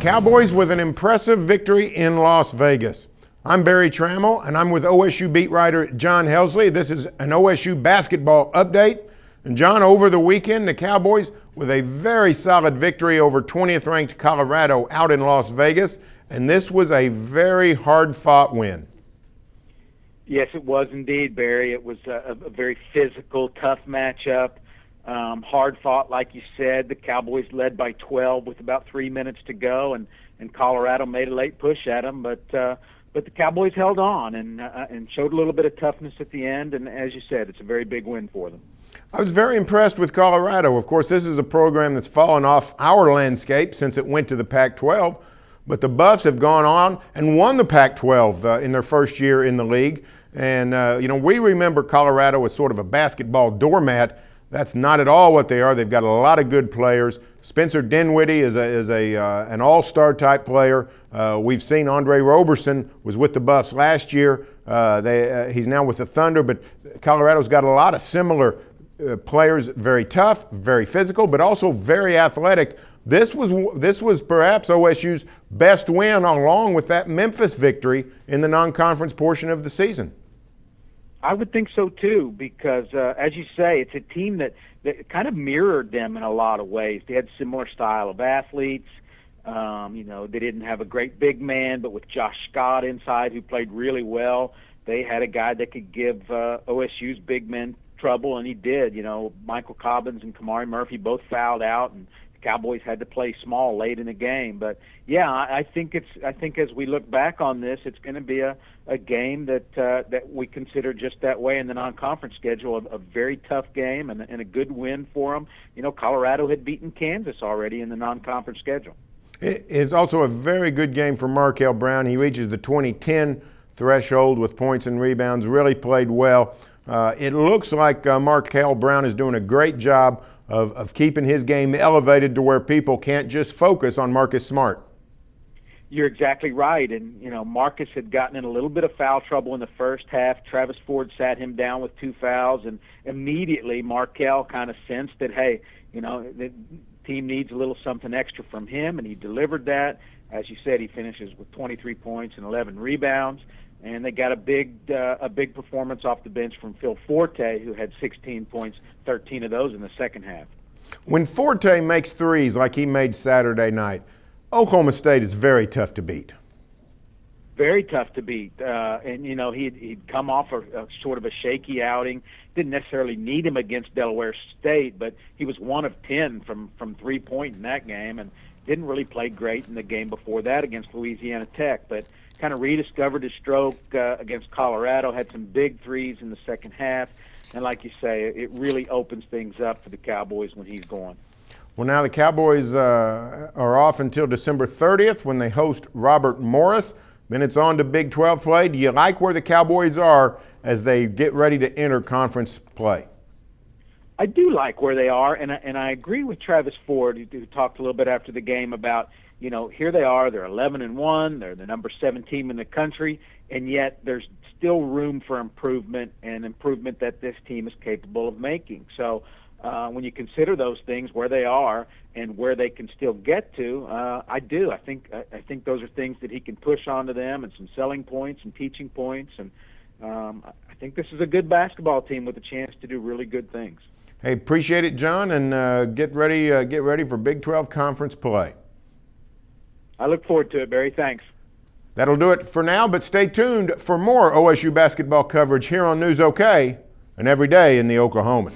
Cowboys with an impressive victory in Las Vegas. I'm Barry Trammell, and I'm with OSU beat writer John Helsley. This is an OSU basketball update. And John, over the weekend, the Cowboys with a very solid victory over 20th ranked Colorado out in Las Vegas. And this was a very hard-fought win. Yes, it was indeed, Barry. It was a very physical, tough matchup. Hard fought, like you said. The Cowboys led by 12 with about 3 minutes to go, and Colorado made a late push at them, but the Cowboys held on and showed a little bit of toughness at the end. And as you said, it's a very big win for them. I was very impressed with Colorado. Of course, this is a program that's fallen off our landscape since it went to the Pac-12. But the Buffs have gone on and won the Pac-12 in their first year in the league. And, we remember Colorado as sort of a basketball doormat. That's not at all what they are. They've got a lot of good players. Spencer Dinwiddie is an all-star type player. We've seen Andre Roberson was with the Buffs last year. He's now with the Thunder. But Colorado's got a lot of similar players, very tough, very physical, but also very athletic. This was perhaps OSU's best win, along with that Memphis victory in the non-conference portion of the season. I would think so too, because as you say, it's a team that kind of mirrored them in a lot of ways. They had similar style of athletes. They didn't have a great big man, but with Josh Scott inside, who played really well, they had a guy that could give OSU's big men trouble, and he did. Michael Cobbins and Kamari Murphy both fouled out, and Cowboys had to play small late in the game. But yeah, I think as we look back on this, it's going to be a game that we consider just that way in the non-conference schedule, a very tough game and a good win for them. Colorado had beaten Kansas already in the non-conference schedule. It's also a very good game for Markel Brown. He reaches the 2010 threshold with points and rebounds, really played well. It looks like Markel Brown is doing a great job of keeping his game elevated to where people can't just focus on Marcus Smart. You're exactly right. And, Marcus had gotten in a little bit of foul trouble in the first half. Travis Ford sat him down with 2 fouls, and immediately Markel kind of sensed that, hey, the team needs a little something extra from him, and he delivered that. As you said, he finishes with 23 points and 11 rebounds. And they got a big performance off the bench from Phil Forte, who had 16 points, 13 of those in the second half. When Forte makes threes like he made Saturday night, Oklahoma State is very tough to beat. Very tough to beat. He'd come off a sort of a shaky outing. Didn't necessarily need him against Delaware State, but he was 1 of 10 from 3-point in that game, and didn't really play great in the game before that against Louisiana Tech, but kind of rediscovered his stroke against Colorado, had some big threes in the second half, and like you say, it really opens things up for the Cowboys when he's gone. Well, now the Cowboys are off until December 30th when they host Robert Morris. Then it's on to Big 12 play. Do you like where the Cowboys are as they get ready to enter conference play? I do like where they are, and I agree with Travis Ford, who talked a little bit after the game about, here they are, they're 11-1, they're the number 7 team in the country, and yet there's still room for improvement, and improvement that this team is capable of making. So when you consider those things, where they are and where they can still get to, I do. I think those are things that he can push onto them, and some selling points and teaching points, and I think this is a good basketball team with a chance to do really good things. Hey, appreciate it, John, and get ready for Big 12 conference play. I look forward to it, Barry. Thanks. That'll do it for now, but stay tuned for more OSU basketball coverage here on News OK and every day in the Oklahoman.